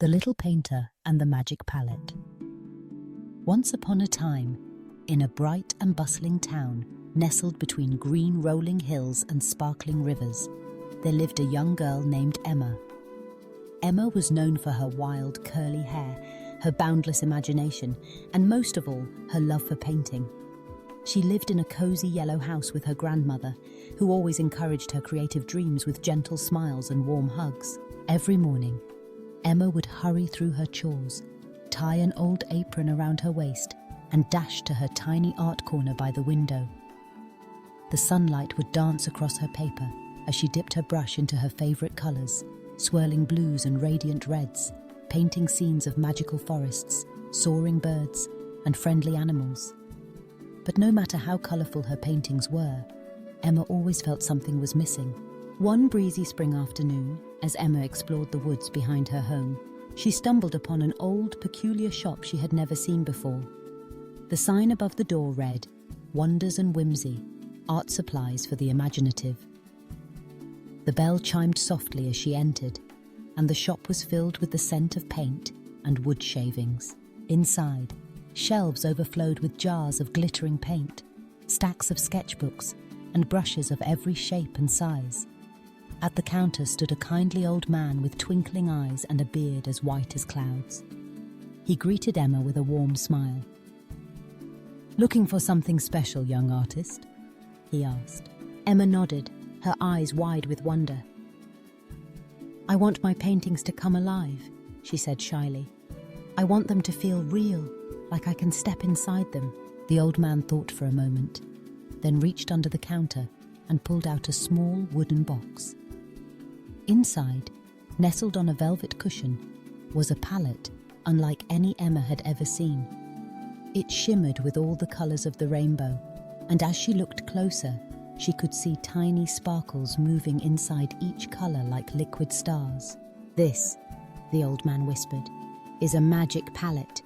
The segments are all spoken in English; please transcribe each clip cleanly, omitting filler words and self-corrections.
The Little Painter and the Magic Palette. Once upon a time, in a bright and bustling town, nestled between green rolling hills and sparkling rivers, there lived a young girl named Emma. Emma was known for her wild, curly hair, her boundless imagination, and most of all, her love for painting. She lived in a cozy yellow house with her grandmother, who always encouraged her creative dreams with gentle smiles and warm hugs. Every morning, Emma would hurry through her chores, tie an old apron around her waist, and dash to her tiny art corner by the window. The sunlight would dance across her paper as she dipped her brush into her favorite colors, swirling blues and radiant reds, painting scenes of magical forests, soaring birds, and friendly animals. But no matter how colorful her paintings were, Emma always felt something was missing. One breezy spring afternoon, as Emma explored the woods behind her home, she stumbled upon an old, peculiar shop she had never seen before. The sign above the door read, "Wonders and Whimsy, Art Supplies for the Imaginative." The bell chimed softly as she entered, and the shop was filled with the scent of paint and wood shavings. Inside, shelves overflowed with jars of glittering paint, stacks of sketchbooks, and brushes of every shape and size. At the counter stood a kindly old man with twinkling eyes and a beard as white as clouds. He greeted Emma with a warm smile. "Looking for something special, young artist?" he asked. Emma nodded, her eyes wide with wonder. "I want my paintings to come alive," she said shyly. "I want them to feel real, like I can step inside them." The old man thought for a moment, then reached under the counter and pulled out a small wooden box. Inside, nestled on a velvet cushion, was a palette unlike any Emma had ever seen. It shimmered with all the colors of the rainbow, and as she looked closer, she could see tiny sparkles moving inside each color like liquid stars. "This," the old man whispered, "is a magic palette.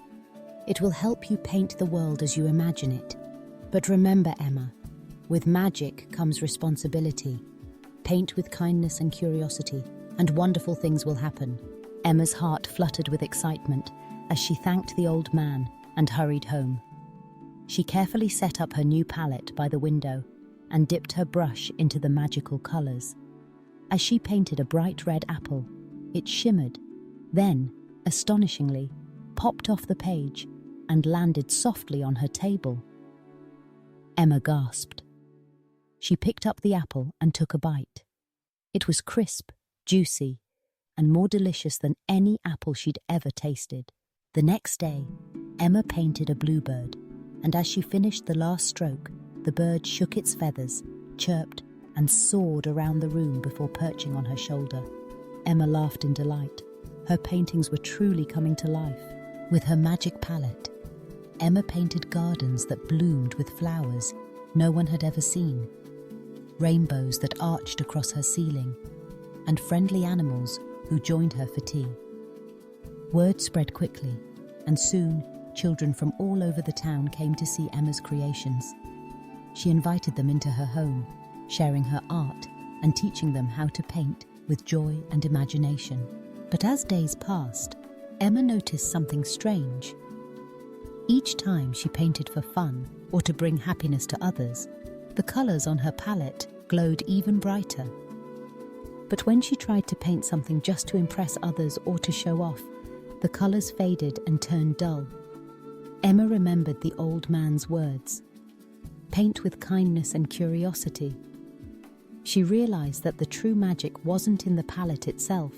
It will help you paint the world as you imagine it. But remember, Emma, with magic comes responsibility. Paint with kindness and curiosity, and wonderful things will happen." Emma's heart fluttered with excitement as she thanked the old man and hurried home. She carefully set up her new palette by the window and dipped her brush into the magical colors. As she painted a bright red apple, it shimmered, then, astonishingly, popped off the page and landed softly on her table. Emma gasped. She picked up the apple and took a bite. It was crisp, juicy, and more delicious than any apple she'd ever tasted. The next day, Emma painted a bluebird, and as she finished the last stroke, the bird shook its feathers, chirped, and soared around the room before perching on her shoulder. Emma laughed in delight. Her paintings were truly coming to life. With her magic palette, Emma painted gardens that bloomed with flowers no one had ever seen, rainbows that arched across her ceiling, and friendly animals who joined her for tea. Word spread quickly, and soon children from all over the town came to see Emma's creations. She invited them into her home, sharing her art and teaching them how to paint with joy and imagination. But as days passed, Emma noticed something strange. Each time she painted for fun or to bring happiness to others, the colors on her palette glowed even brighter. But when she tried to paint something just to impress others or to show off, the colors faded and turned dull. Emma remembered the old man's words, "Paint with kindness and curiosity." She realized that the true magic wasn't in the palette itself,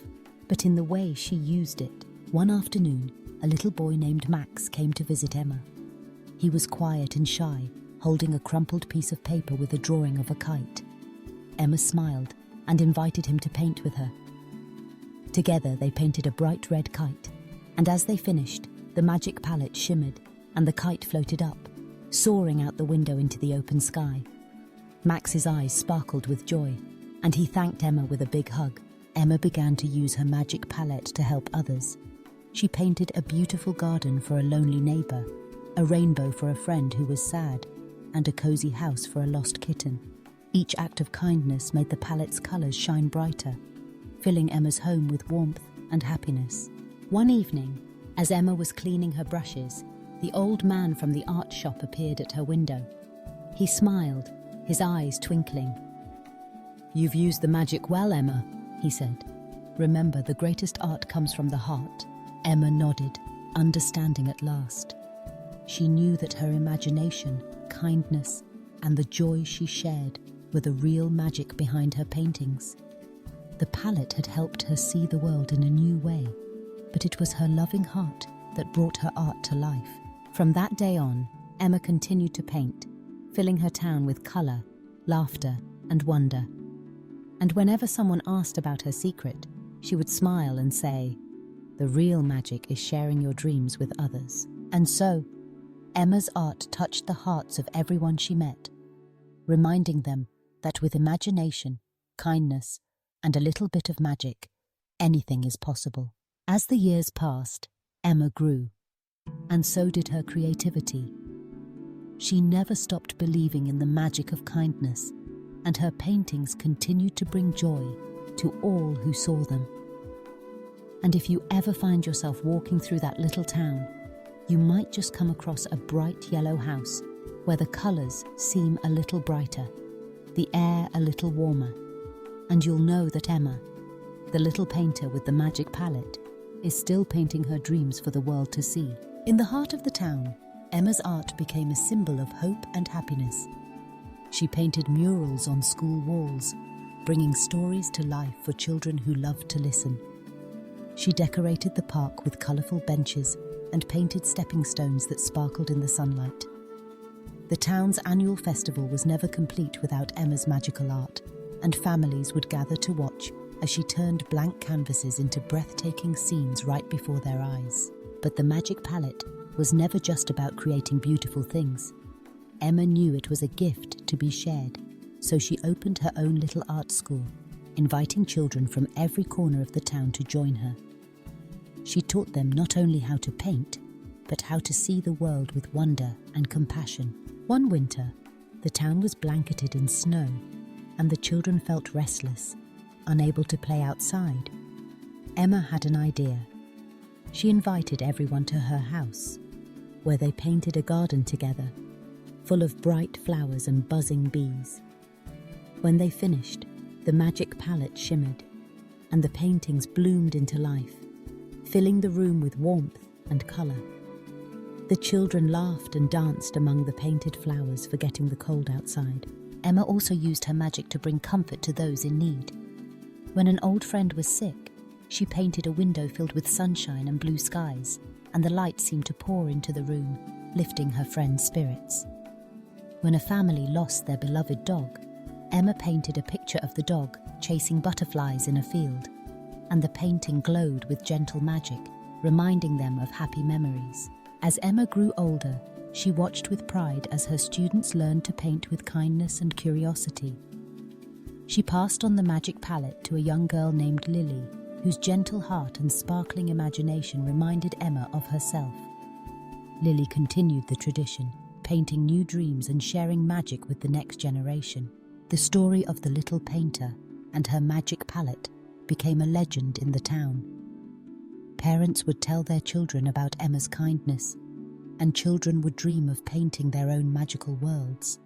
but in the way she used it. One afternoon, a little boy named Max came to visit Emma. He was quiet and shy, holding a crumpled piece of paper with a drawing of a kite. Emma smiled and invited him to paint with her. Together they painted a bright red kite, and as they finished, the magic palette shimmered and the kite floated up, soaring out the window into the open sky. Max's eyes sparkled with joy, and he thanked Emma with a big hug. Emma began to use her magic palette to help others. She painted a beautiful garden for a lonely neighbor, a rainbow for a friend who was sad, and a cozy house for a lost kitten. Each act of kindness made the palette's colors shine brighter, filling Emma's home with warmth and happiness. One evening, as Emma was cleaning her brushes, the old man from the art shop appeared at her window. He smiled, his eyes twinkling. "You've used the magic well, Emma," he said. "Remember, the greatest art comes from the heart." Emma nodded, understanding at last. She knew that her imagination, kindness, and the joy she shared were the real magic behind her paintings. The palette had helped her see the world in a new way, but it was her loving heart that brought her art to life. From that day on, Emma continued to paint, filling her town with colour, laughter, and wonder. And whenever someone asked about her secret, she would smile and say, "The real magic is sharing your dreams with others." And so, Emma's art touched the hearts of everyone she met, reminding them that with imagination, kindness, and a little bit of magic, anything is possible. As the years passed, Emma grew, and so did her creativity. She never stopped believing in the magic of kindness, and her paintings continued to bring joy to all who saw them. And if you ever find yourself walking through that little town, you might just come across a bright yellow house where the colours seem a little brighter, the air a little warmer, and you'll know that Emma, the little painter with the magic palette, is still painting her dreams for the world to see. In the heart of the town, Emma's art became a symbol of hope and happiness. She painted murals on school walls, bringing stories to life for children who loved to listen. She decorated the park with colourful benches and painted stepping stones that sparkled in the sunlight. The town's annual festival was never complete without Emma's magical art, and families would gather to watch as she turned blank canvases into breathtaking scenes right before their eyes. But the magic palette was never just about creating beautiful things. Emma knew it was a gift to be shared, so she opened her own little art school, inviting children from every corner of the town to join her. She taught them not only how to paint, but how to see the world with wonder and compassion. One winter, the town was blanketed in snow, and the children felt restless, unable to play outside. Emma had an idea. She invited everyone to her house, where they painted a garden together, full of bright flowers and buzzing bees. When they finished, the magic palette shimmered, and the paintings bloomed into life, filling the room with warmth and colour. The children laughed and danced among the painted flowers, forgetting the cold outside. Emma also used her magic to bring comfort to those in need. When an old friend was sick, she painted a window filled with sunshine and blue skies, and the light seemed to pour into the room, lifting her friend's spirits. When a family lost their beloved dog, Emma painted a picture of the dog chasing butterflies in a field, and the painting glowed with gentle magic, reminding them of happy memories. As Emma grew older, she watched with pride as her students learned to paint with kindness and curiosity. She passed on the magic palette to a young girl named Lily, whose gentle heart and sparkling imagination reminded Emma of herself. Lily continued the tradition, painting new dreams and sharing magic with the next generation. The story of the little painter and her magic palette became a legend in the town. Parents would tell their children about Emma's kindness, and children would dream of painting their own magical worlds.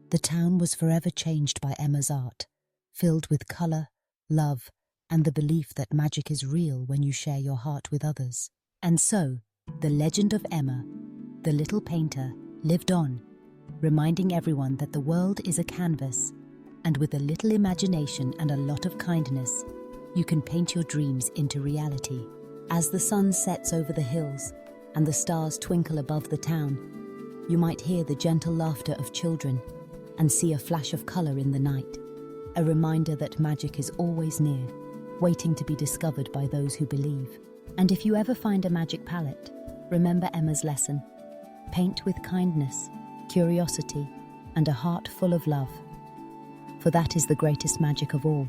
The town was forever changed by Emma's art, filled with colour, love, and the belief that magic is real when you share your heart with others. And so, the legend of Emma, the little painter, lived on, reminding everyone that the world is a canvas, and with a little imagination and a lot of kindness, you can paint your dreams into reality. As the sun sets over the hills and the stars twinkle above the town, you might hear the gentle laughter of children and see a flash of colour in the night, a reminder that magic is always near, waiting to be discovered by those who believe. And if you ever find a magic palette, remember Emma's lesson. Paint with kindness, curiosity, and a heart full of love. For that is the greatest magic of all.